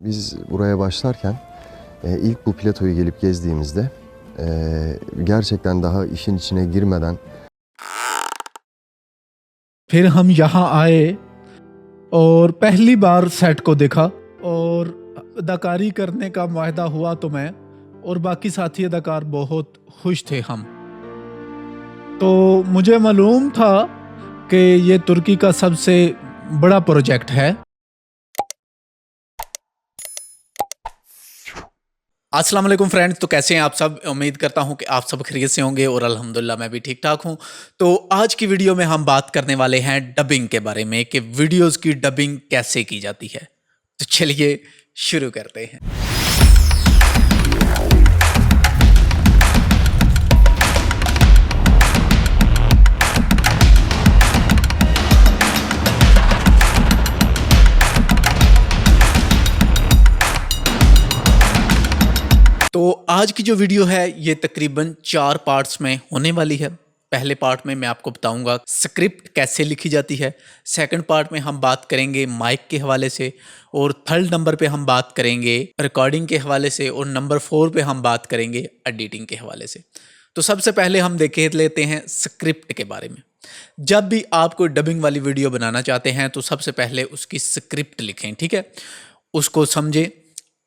Biz buraya başlarken ilk bu platoyu gelip gezdiğimizde gerçekten daha işin içine girmeden फिर हम यहाँ आए और पहली बार सेट को देखा और अदाकारी करने का मुआहदा हुआ तो मैं और बाकी साथी अदाकार बहुत खुश थे हम। तो मुझे मालूम था कि ये तुर्की का सबसे बड़ा प्रोजेक्ट है। अस्सलाम वालेकुम फ्रेंड्स, तो कैसे हैं आप सब। उम्मीद करता हूं कि आप सब खैरियत से होंगे और अल्हम्दुलिल्लाह मैं भी ठीक ठाक हूं। तो आज की वीडियो में हम बात करने वाले हैं डबिंग के बारे में कि वीडियोस की डबिंग कैसे की जाती है। तो चलिए शुरू करते हैं। तो आज की जो वीडियो है ये तकरीबन 4 पार्ट्स में होने वाली है। पहले पार्ट में मैं आपको बताऊंगा स्क्रिप्ट कैसे लिखी जाती है। सेकंड पार्ट में हम बात करेंगे माइक के हवाले से, और थर्ड नंबर पे हम बात करेंगे रिकॉर्डिंग के हवाले से, और नंबर 4 पे हम बात करेंगे एडिटिंग के हवाले से। तो सबसे पहले हम देख लेते हैं स्क्रिप्ट के बारे में। जब भी आप कोई डबिंग वाली वीडियो बनाना चाहते हैं तो सबसे पहले उसकी स्क्रिप्ट लिखें, ठीक है। उसको समझें।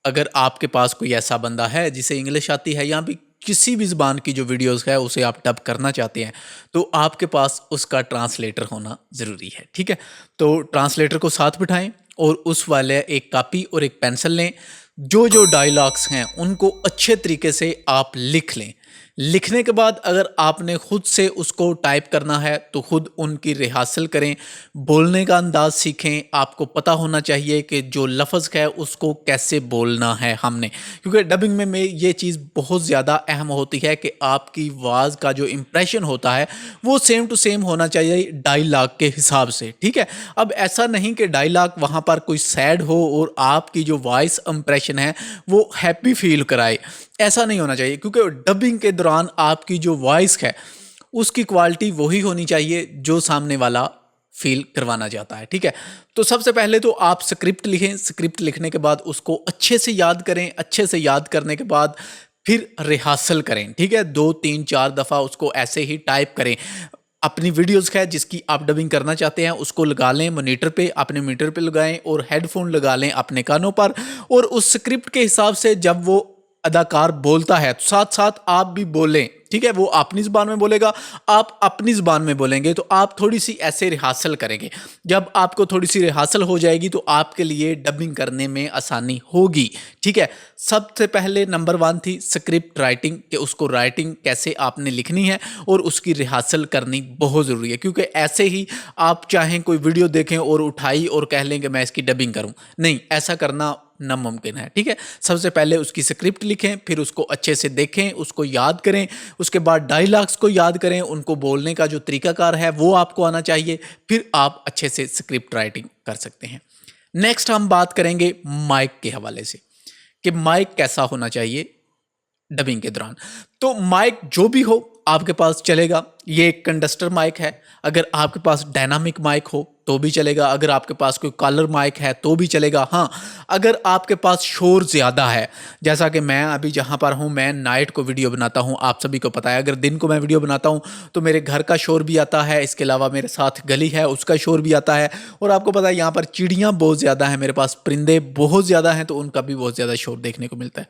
अगर आपके पास कोई ऐसा बंदा है जिसे इंग्लिश आती है या भी किसी भी ज़बान की जो वीडियोस है उसे आप डब करना चाहते हैं, तो आपके पास उसका ट्रांसलेटर होना ज़रूरी है, ठीक है। तो ट्रांसलेटर को साथ बिठाएं और उस वाले एक कापी और एक पेंसिल लें। जो जो डायलॉग्स हैं उनको अच्छे तरीके से आप लिख लें। लिखने के बाद अगर आपने खुद से उसको टाइप करना है तो खुद उनकी रिहर्सल करें, बोलने का अंदाज़ सीखें। आपको पता होना चाहिए कि जो लफ्ज़ है उसको कैसे बोलना है हमने, क्योंकि डबिंग में ये चीज़ बहुत ज़्यादा अहम होती है कि आपकी आवाज़ का जो इम्प्रेशन होता है वो सेम टू सेम होना चाहिए डायलॉग के हिसाब से, ठीक है। अब ऐसा नहीं कि डायलॉग वहाँ पर कोई सैड हो और आपकी जो वॉइस इम्प्रेशन है वो हैप्पी फील कराए, ऐसा नहीं होना चाहिए। क्योंकि डबिंग के दौरान आपकी जो वॉइस है उसकी क्वालिटी वही होनी चाहिए जो सामने वाला फील करवाना चाहता है, ठीक है। तो सबसे पहले तो आप स्क्रिप्ट लिखें। स्क्रिप्ट लिखने के बाद उसको अच्छे से याद करें। अच्छे से याद करने के बाद फिर रिहर्सल करें, ठीक है। 2 3 4 दफ़ा उसको ऐसे ही टाइप करें। अपनी वीडियोस है जिसकी आप डबिंग करना चाहते हैं उसको लगा लें मॉनिटर पे, अपने मीटर पे लगाएं और हेडफोन लगा लें अपने कानों पर, और उस स्क्रिप्ट के हिसाब से जब वो अदाकार बोलता है तो साथ साथ आप भी बोलें, ठीक है। वो अपनी ज़बान में बोलेगा, आप अपनी ज़बान में बोलेंगे, तो आप थोड़ी सी ऐसे रिहर्सल करेंगे। जब आपको थोड़ी सी रिहर्सल हो जाएगी तो आपके लिए डबिंग करने में आसानी होगी, ठीक है। सबसे पहले नंबर 1 थी स्क्रिप्ट राइटिंग, कि उसको राइटिंग कैसे आपने लिखनी है और उसकी रिहर्सल करनी बहुत ज़रूरी है। क्योंकि ऐसे ही आप चाहें कोई वीडियो देखें और उठाई और कह लें कि मैं इसकी डबिंग करूं, नहीं, ऐसा करना नामुमकिन है, ठीक है। सबसे पहले उसकी स्क्रिप्ट लिखें, फिर उसको अच्छे से देखें, उसको याद करें, उसके बाद डायलॉग्स को याद करें, उनको बोलने का जो तरीकाकार है वो आपको आना चाहिए, फिर आप अच्छे से स्क्रिप्ट राइटिंग कर सकते हैं। नेक्स्ट हम बात करेंगे माइक के हवाले से, कि माइक कैसा होना चाहिए डबिंग के दौरान। तो माइक जो भी हो आपके पास चलेगा। ये एक कंडस्टर माइक है। अगर आपके पास डायनामिक माइक हो तो भी चलेगा, अगर आपके पास कोई कॉलर माइक है तो भी चलेगा। हाँ, अगर आपके पास शोर ज़्यादा है, जैसा कि मैं अभी जहाँ पर हूँ, मैं नाइट को वीडियो बनाता हूँ, आप सभी को पता है। अगर दिन को मैं वीडियो बनाता हूँ तो मेरे घर का शोर भी आता है, इसके अलावा मेरे साथ गली है उसका शोर भी आता है, और आपको पता है यहाँ पर चिड़ियाँ बहुत ज़्यादा हैं, मेरे पास परिंदे बहुत ज़्यादा हैं, तो उनका भी बहुत ज़्यादा शोर देखने को मिलता है।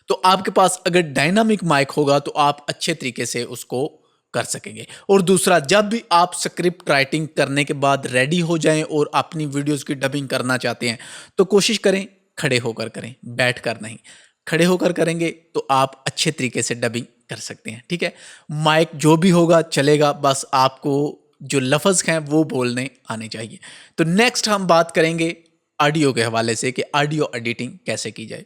तो आपके पास अगर डायनामिक माइक होगा तो आप अच्छे तरीके से उसको कर सकेंगे। और दूसरा, जब भी आप स्क्रिप्ट राइटिंग करने के बाद रेडी हो जाएं और अपनी वीडियोस की डबिंग करना चाहते हैं तो कोशिश करें खड़े होकर करें, बैठ कर नहीं। खड़े होकर करेंगे तो आप अच्छे तरीके से डबिंग कर सकते हैं, ठीक है। माइक जो भी होगा चलेगा, बस आपको जो लफ्ज़ हैं वो बोलने आने चाहिए। तो नेक्स्ट हम बात करेंगे ऑडियो के हवाले से, कि ऑडियो एडिटिंग कैसे की जाए।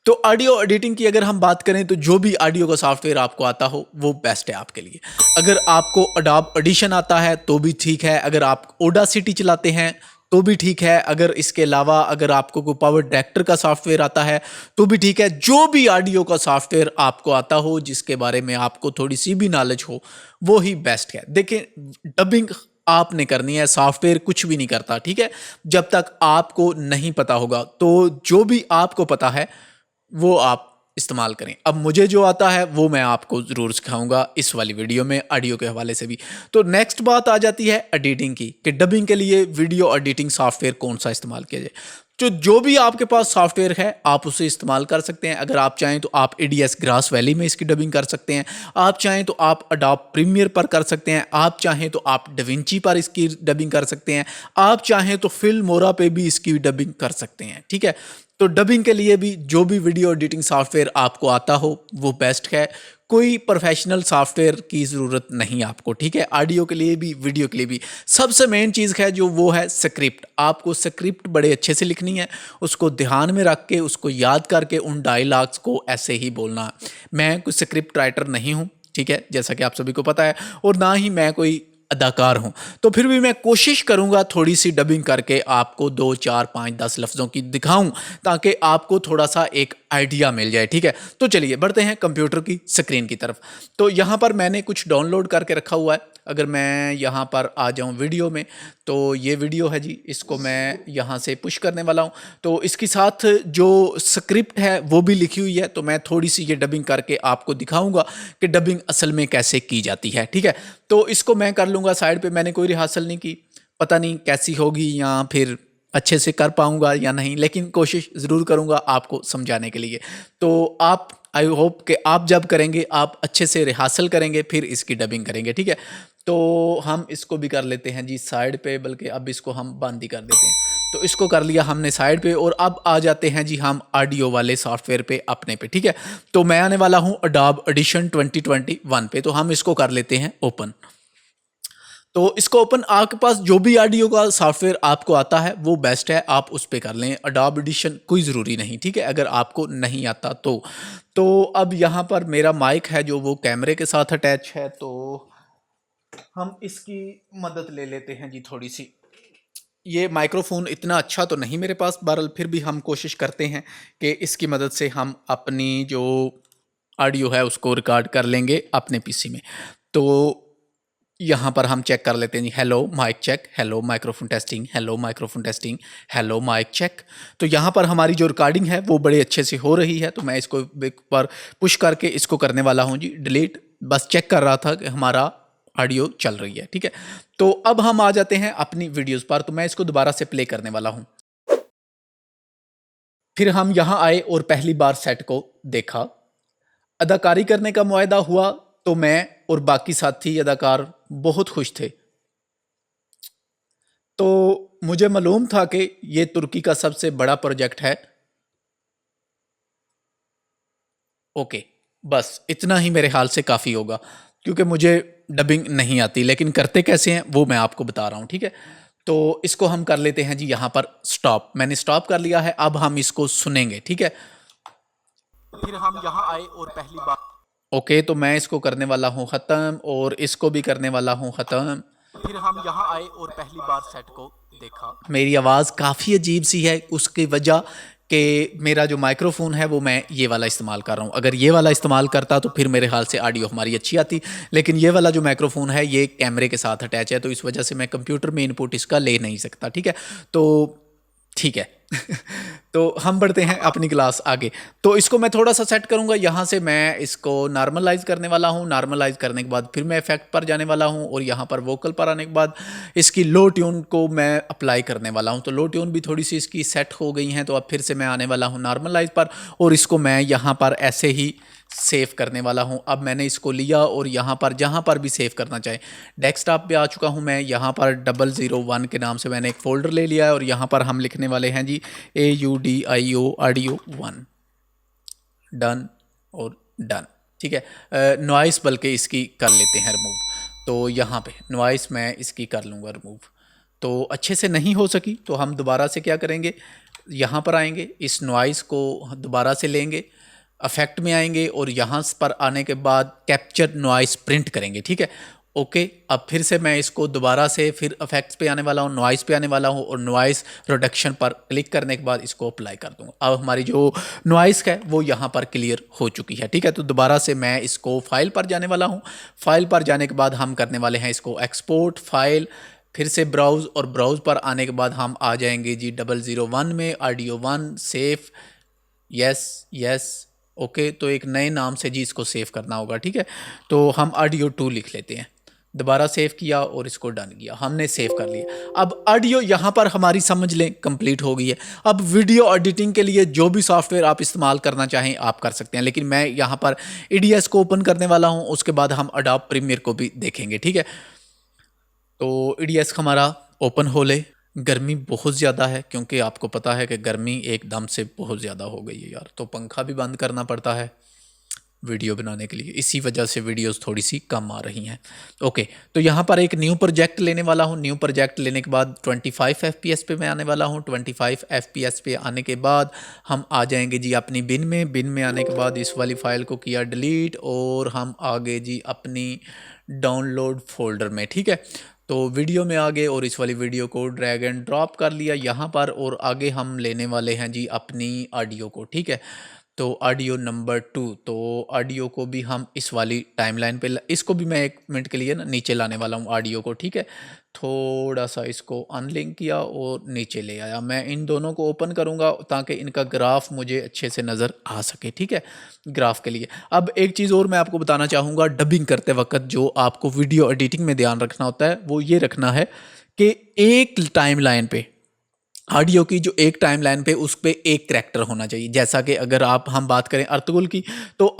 तो ऑडियो एडिटिंग की अगर हम बात करें तो जो भी ऑडियो का सॉफ्टवेयर आपको आता हो वो बेस्ट है आपके लिए। अगर आपको अडोब ऑडिशन आता है तो भी ठीक है, अगर आप ओडासिटी चलाते हैं तो भी ठीक है, अगर इसके अलावा अगर आपको कोई पावर डायरेक्टर का सॉफ्टवेयर आता है तो भी ठीक है। जो भी ऑडियो का सॉफ्टवेयर आपको आता हो, जिसके बारे में आपको थोड़ी सी भी नॉलेज हो, वो ही बेस्ट है। देखिए, डबिंग आपने करनी है, सॉफ्टवेयर कुछ भी नहीं करता, ठीक है, जब तक आपको नहीं पता होगा। तो जो भी आपको पता है वो आप इस्तेमाल करें। अब मुझे जो आता है वो मैं आपको ज़रूर सिखाऊंगा इस वाली वीडियो में, ऑडियो के हवाले से भी। तो नेक्स्ट बात आ जाती है एडिटिंग की, कि डबिंग के लिए वीडियो एडिटिंग सॉफ्टवेयर कौन सा इस्तेमाल किया जाए। तो जो भी आपके पास सॉफ्टवेयर है आप उसे इस्तेमाल कर सकते हैं। अगर आप चाहें तो आप एडीएस ग्रास वैली में इसकी डबिंग कर सकते हैं, आप चाहें तो आप अडोब प्रीमियर पर कर सकते हैं, आप चाहें तो आप डविंची पर इसकी डबिंग कर सकते हैं, आप चाहें तो फिल्मोरा पे भी इसकी डबिंग कर सकते हैं, ठीक है। तो डबिंग के लिए भी जो भी वीडियो एडिटिंग सॉफ्टवेयर आपको आता हो वो बेस्ट है। कोई प्रोफेशनल सॉफ्टवेयर की ज़रूरत नहीं आपको, ठीक है। ऑडियो के लिए भी वीडियो के लिए भी सबसे मेन चीज़ है जो वो है स्क्रिप्ट। आपको स्क्रिप्ट बड़े अच्छे से लिखनी है, उसको ध्यान में रख के, उसको याद करके उन डायलॉग्स को ऐसे ही बोलना है। मैं कोई स्क्रिप्ट राइटर नहीं हूँ, ठीक है, जैसा कि आप सभी को पता है, और ना ही मैं कोई अदाकार हूं, तो फिर भी मैं कोशिश करूंगा थोड़ी सी डबिंग करके आपको 2, 4, 5, 10 लफ्ज़ों की दिखाऊं, ताकि आपको थोड़ा सा एक आइडिया मिल जाए, ठीक है। तो चलिए बढ़ते हैं कंप्यूटर की स्क्रीन की तरफ। तो यहाँ पर मैंने कुछ डाउनलोड करके रखा हुआ है। अगर मैं यहाँ पर आ जाऊँ वीडियो में, तो ये वीडियो है जी, इसको मैं यहाँ से पुश करने वाला हूँ। तो इसके साथ जो स्क्रिप्ट है वो भी लिखी हुई है, तो मैं थोड़ी सी ये डबिंग करके आपको दिखाऊंगा कि डबिंग असल में कैसे की जाती है, ठीक है। तो इसको मैं कर लूँगा साइड पे, मैंने कोई रिहर्सल नहीं की, पता नहीं कैसी होगी या फिर अच्छे से कर पाऊँगा या नहीं, लेकिन कोशिश ज़रूर करूँगा आपको समझाने के लिए। तो आप, आई होप कि आप जब करेंगे आप अच्छे से रिहर्सल करेंगे, फिर इसकी डबिंग करेंगे, ठीक है। तो हम इसको भी कर लेते हैं जी साइड पे, बल्कि अब इसको हम बंद ही कर देते हैं। तो इसको कर लिया हमने साइड पे, और अब आ जाते हैं जी हम ऑडियो वाले सॉफ्टवेयर पे अपने पे, ठीक है। तो मैं आने वाला हूँ अडोब ऑडिशन 2021 पे, तो हम इसको कर लेते हैं ओपन। तो इसको ओपन, आपके पास जो भी ऑडियो का सॉफ्टवेयर आपको आता है वो बेस्ट है, आप उस पर कर लें। अडोब एडिशन कोई ज़रूरी नहीं, ठीक है, अगर आपको नहीं आता तो अब यहाँ पर मेरा माइक है जो वो कैमरे के साथ अटैच है, तो हम इसकी मदद ले लेते हैं जी थोड़ी सी। ये माइक्रोफोन इतना अच्छा तो नहीं मेरे पास, बहरहाल फिर भी हम कोशिश करते हैं कि इसकी मदद से हम अपनी जो ऑडियो है उसको रिकॉर्ड कर लेंगे अपने पीसी में। तो यहाँ पर हम चेक कर लेते हैं जी, hello mic check, hello microphone testing, hello microphone testing, hello mic check. तो यहाँ पर हमारी जो रिकॉर्डिंग है वो बड़े अच्छे से हो रही है। तो मैं इसको एक बार पुश करके इसको करने वाला हूँ जी डिलीट, बस चेक कर रहा था कि हमारा ऑडियो चल रही है, ठीक है। तो अब हम आ जाते हैं अपनी वीडियोस पर। तो मैं इसको दोबारा से प्ले करने वाला हूँ। फिर हम यहाँ आए और पहली बार सेट को देखा, अदाकारी करने का मुआहदा हुआ, तो मैं और बाकी साथी अदाकार बहुत खुश थे। तो मुझे मालूम था कि ये तुर्की का सबसे बड़ा प्रोजेक्ट है। ओके, बस इतना ही मेरे ख्याल से काफ़ी होगा, क्योंकि मुझे डबिंग नहीं आती, लेकिन करते कैसे हैं वो मैं आपको बता रहा हूँ, ठीक है। तो इसको हम कर लेते हैं जी यहाँ पर स्टॉप। मैंने स्टॉप कर लिया है, अब हम इसको सुनेंगे, ठीक है। फिर हम यहाँ आए और पहली बार, ओके, तो मैं इसको करने वाला हूँ ख़त्म, और इसको भी करने वाला हूँ ख़त्म। फिर हम यहाँ आए और पहली बार सेट को देखा। मेरी आवाज़ काफ़ी अजीब सी है, उसकी वजह कि मेरा जो माइक्रोफोन है वो मैं ये वाला इस्तेमाल कर रहा हूँ। अगर ये वाला इस्तेमाल करता तो फिर मेरे ख्याल से ऑडियो हमारी अच्छी आती, लेकिन ये वाला जो माइक्रोफोन है ये कैमरे के साथ अटैच है, तो इस वजह से मैं कंप्यूटर में इनपुट इसका ले नहीं सकता, ठीक है। तो ठीक है तो हम बढ़ते हैं अपनी क्लास आगे। तो इसको मैं थोड़ा सा सेट करूंगा, यहाँ से मैं इसको नॉर्मलाइज करने वाला हूँ। नॉर्मलाइज करने के बाद फिर मैं इफेक्ट पर जाने वाला हूँ, और यहाँ पर वोकल पर आने के बाद इसकी लो ट्यून को मैं अप्लाई करने वाला हूँ। तो लो ट्यून भी थोड़ी सी इसकी सेट हो गई हैं, तो अब फिर से मैं आने वाला हूँ नॉर्मलाइज पर, और इसको मैं यहाँ पर ऐसे ही सेव करने वाला हूँ। अब मैंने इसको लिया और यहाँ पर जहाँ पर भी सेव करना चाहे, डेस्कटॉप पे आ चुका हूँ मैं। यहाँ पर 001 के नाम से मैंने एक फ़ोल्डर ले लिया है, और यहाँ पर हम लिखने वाले हैं जी AUDIO ऑडियो 1, डन और डन, ठीक है। नॉइस बल्कि इसकी कर लेते हैं रिमूव। तो यहाँ पे नॉइस मैं इसकी कर लूँगा रिमूव। तो अच्छे से नहीं हो सकी, तो हम दोबारा से क्या करेंगे, यहाँ पर आएंगे, इस नॉइस को दोबारा से लेंगे, अफेक्ट में आएंगे, और यहाँ पर आने के बाद कैप्चर नॉइस प्रिंट करेंगे, ठीक है। ओके, अब फिर से मैं इसको दोबारा से फिर इफेक्ट्स पे आने वाला हूँ, नॉइस पे आने वाला हूँ, और नॉइस रिडक्शन पर क्लिक करने के बाद इसको अप्लाई कर दूँगा। अब हमारी जो नॉइस है वो यहाँ पर क्लियर हो चुकी है, ठीक है। तो दोबारा से मैं इसको फाइल पर जाने वाला हूँ। फाइल पर जाने के बाद हम करने वाले हैं इसको एक्सपोर्ट फाइल फिर से ब्राउज़, और ब्राउज़ पर आने के बाद हम आ जाएंगे जी 001 में, audio 1 safe, yes yes, okay. तो एक नए नाम से जी इसको सेव करना होगा, ठीक है। तो हम ऑडियो 2 लिख लेते हैं, दोबारा सेव किया और इसको डन किया, हमने सेव कर लिया। अब ऑडियो यहाँ पर हमारी समझ लें कंप्लीट हो गई है। अब वीडियो एडिटिंग के लिए जो भी सॉफ्टवेयर आप इस्तेमाल करना चाहें आप कर सकते हैं, लेकिन मैं यहाँ पर EDS को ओपन करने वाला हूँ, उसके बाद हम अडोब प्रीमियर को भी देखेंगे, ठीक है। तो EDS हमारा ओपन हो ले। गर्मी बहुत ज़्यादा है, क्योंकि आपको पता है कि गर्मी एकदम से बहुत ज़्यादा हो गई है यार, तो पंखा भी बंद करना पड़ता है वीडियो बनाने के लिए, इसी वजह से वीडियोस थोड़ी सी कम आ रही हैं। ओके, तो यहाँ पर एक न्यू प्रोजेक्ट लेने वाला हूँ। न्यू प्रोजेक्ट लेने के बाद 25 FPS पे मैं आने वाला हूँ। 25 FPS पे आने के बाद हम आ जाएंगे जी अपनी बिन में। बिन में आने के बाद इस वाली फ़ाइल को किया डिलीट, और हम आ गए जी अपनी डाउनलोड फोल्डर में, ठीक है। तो वीडियो में आ गए और इस वाली वीडियो को ड्रैग एंड ड्रॉप कर लिया यहाँ पर, और आगे हम लेने वाले हैं जी अपनी ऑडियो को, ठीक है। तो ऑडियो नंबर 2, तो ऑडियो को भी हम इस वाली टाइमलाइन पे इसको भी मैं 1 मिनट के लिए ना नीचे लाने वाला हूँ ऑडियो को, ठीक है। थोड़ा सा इसको अनलिंक किया और नीचे ले आया। मैं इन दोनों को ओपन करूँगा ताकि इनका ग्राफ मुझे अच्छे से नज़र आ सके, ठीक है। ग्राफ के लिए अब एक चीज़ और मैं आपको बताना चाहूँगा, डबिंग करते वक्त जो आपको वीडियो एडिटिंग में ध्यान रखना होता है वो ये रखना है कि एक टाइमलाइन पे ऑडियो की, जो एक टाइमलाइन पे उस पे एक करैक्टर होना चाहिए। जैसा कि अगर हम बात करें अर्तुगरुल की, तो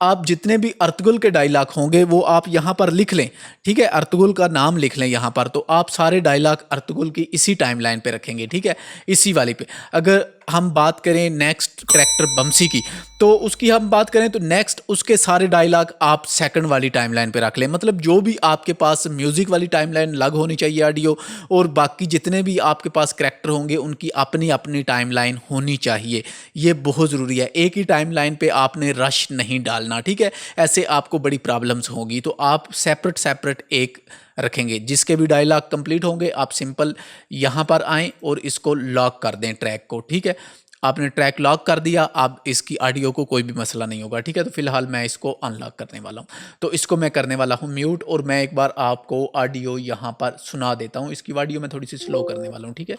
आप जितने भी अर्तुगरुल के डायलॉग होंगे वो आप यहाँ पर लिख लें, ठीक है। अर्तुगरुल का नाम लिख लें यहाँ पर, तो आप सारे डायलॉग अर्तुगरुल की इसी टाइमलाइन पे रखेंगे, ठीक है, इसी वाली पे। अगर हम बात करें नेक्स्ट करैक्टर बमसी की, तो उसकी हम बात करें तो नेक्स्ट उसके सारे डायलॉग आप सेकंड वाली टाइमलाइन पे रख लें। मतलब जो भी आपके पास म्यूज़िक वाली टाइमलाइन अलग होनी चाहिए ऑडियो, और बाकी जितने भी आपके पास करैक्टर होंगे उनकी अपनी अपनी टाइमलाइन होनी चाहिए। ये बहुत ज़रूरी है, एक ही टाइमलाइन पे आपने रश नहीं डालना, ठीक है। ऐसे आपको बड़ी प्रॉब्लम्स होगी, तो आप सेपरेट सेपरेट एक रखेंगे। जिसके भी डायलॉग कंप्लीट होंगे आप सिंपल यहाँ पर आएँ और इसको लॉक कर दें ट्रैक को, ठीक है। आपने ट्रैक लॉक कर दिया, अब इसकी ऑडियो को कोई भी मसला नहीं होगा, ठीक है। तो फिलहाल मैं इसको अनलॉक करने वाला हूँ, तो इसको मैं करने वाला हूँ म्यूट, और मैं एक बार आपको ऑडियो यहाँ पर सुना देता हूँ। इसकी ऑडियो मैं थोड़ी सी स्लो करने वाला हूँ, ठीक है।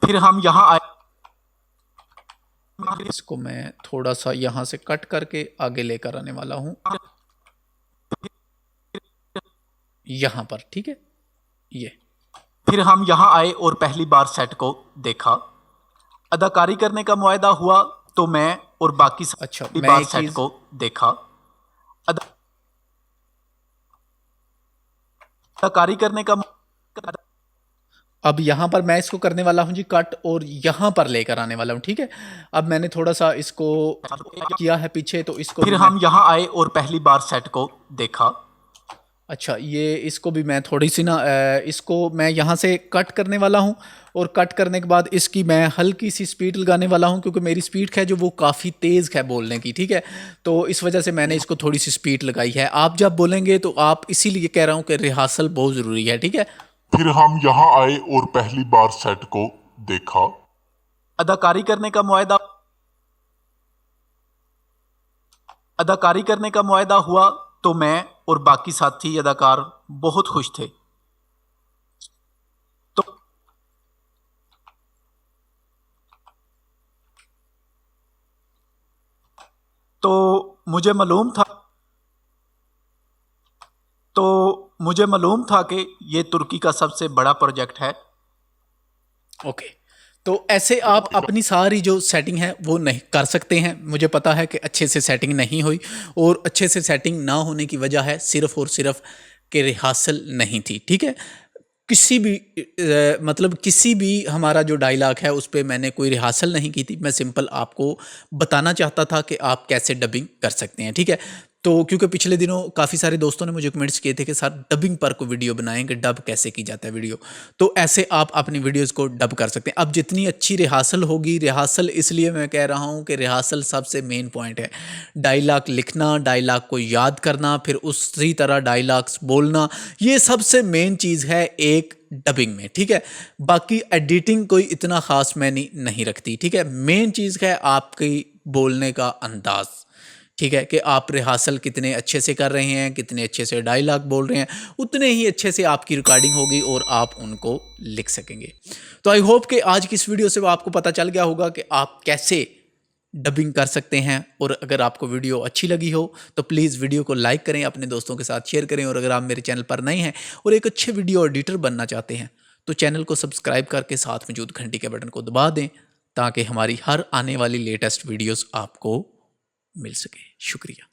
फिर हम यहाँ आए, इसको मैं थोड़ा सा यहाँ से कट करके आगे लेकर आने वाला हूँ यहाँ पर, ठीक है। ये फिर हम यहाँ आए और पहली बार सेट को देखा। अदाकारी करने का मुआहदा हुआ तो मैं और बाकी अच्छा, पहली मैं बार एक सेट चीज़ को देखा। अदाकारी करने का अब यहाँ पर मैं इसको करने वाला हूँ जी कट, और यहाँ पर लेकर आने वाला हूँ, ठीक है। अब मैंने थोड़ा सा इसको किया है पीछे, तो इसको फिर भी हम यहाँ आए और पहली बार सेट को देखा। अच्छा, ये इसको भी मैं थोड़ी सी ना इसको मैं यहाँ से कट करने वाला हूँ, और कट करने के बाद इसकी मैं हल्की सी स्पीड लगाने वाला हूँ, क्योंकि मेरी स्पीड है जो वो काफ़ी तेज़ है बोलने की, ठीक है। तो इस वजह से मैंने इसको थोड़ी सी स्पीड लगाई है। आप जब बोलेंगे तो आप, इसीलिए कह रहा हूँ कि रिहर्सल बहुत ज़रूरी है, ठीक है। फिर हम यहाँ आए और पहली बार सेट को देखा। अदाकारी करने का मुआहदा हुआ तो मैं और बाकी साथी अदाकार बहुत खुश थे। तो मुझे मालूम था कि ये तुर्की का सबसे बड़ा प्रोजेक्ट है। ओके, तो ऐसे आप अपनी सारी जो सेटिंग है वो नहीं कर सकते हैं। मुझे पता है कि अच्छे से सेटिंग नहीं हुई, और अच्छे से सेटिंग ना होने की वजह है सिर्फ़ और सिर्फ कि रिहर्सल नहीं थी, ठीक है। किसी भी मतलब किसी भी हमारा जो डायलॉग है उस पे मैंने कोई रिहर्सल नहीं की थी। मैं सिंपल आपको बताना चाहता था कि आप कैसे डबिंग कर सकते हैं, ठीक है। तो क्योंकि पिछले दिनों काफ़ी सारे दोस्तों ने मुझे कमेंट्स किए थे कि सर डबिंग पर को वीडियो बनाएं कि डब कैसे की जाता है वीडियो, तो ऐसे आप अपनी वीडियोस को डब कर सकते हैं। अब जितनी अच्छी रिहर्सल होगी, रिहर्सल इसलिए मैं कह रहा हूँ कि रिहर्सल सबसे मेन पॉइंट है। डायलॉग लिखना, डायलॉग को याद करना, फिर उसी तरह डायलॉग्स बोलना, ये सबसे मेन चीज़ है एक डबिंग में, ठीक है। बाकी एडिटिंग कोई इतना ख़ास मैंने नहीं रखती, ठीक है। मेन चीज़ है आपकी बोलने का अंदाज़, ठीक है, कि आप रिहर्सल कितने अच्छे से कर रहे हैं, कितने अच्छे से डायलॉग बोल रहे हैं, उतने ही अच्छे से आपकी रिकॉर्डिंग होगी और आप उनको लिख सकेंगे। तो आई होप कि आज की इस वीडियो से आपको पता चल गया होगा कि आप कैसे डबिंग कर सकते हैं। और अगर आपको वीडियो अच्छी लगी हो तो प्लीज़ वीडियो को लाइक करें, अपने दोस्तों के साथ शेयर करें। और अगर आप मेरे चैनल पर नए हैं और एक अच्छे वीडियो एडिटर बनना चाहते हैं तो चैनल को सब्सक्राइब करके साथ मौजूद घंटी के बटन को दबा दें ताकि हमारी हर आने वाली लेटेस्ट वीडियोस आपको मिल सके। शुक्रिया।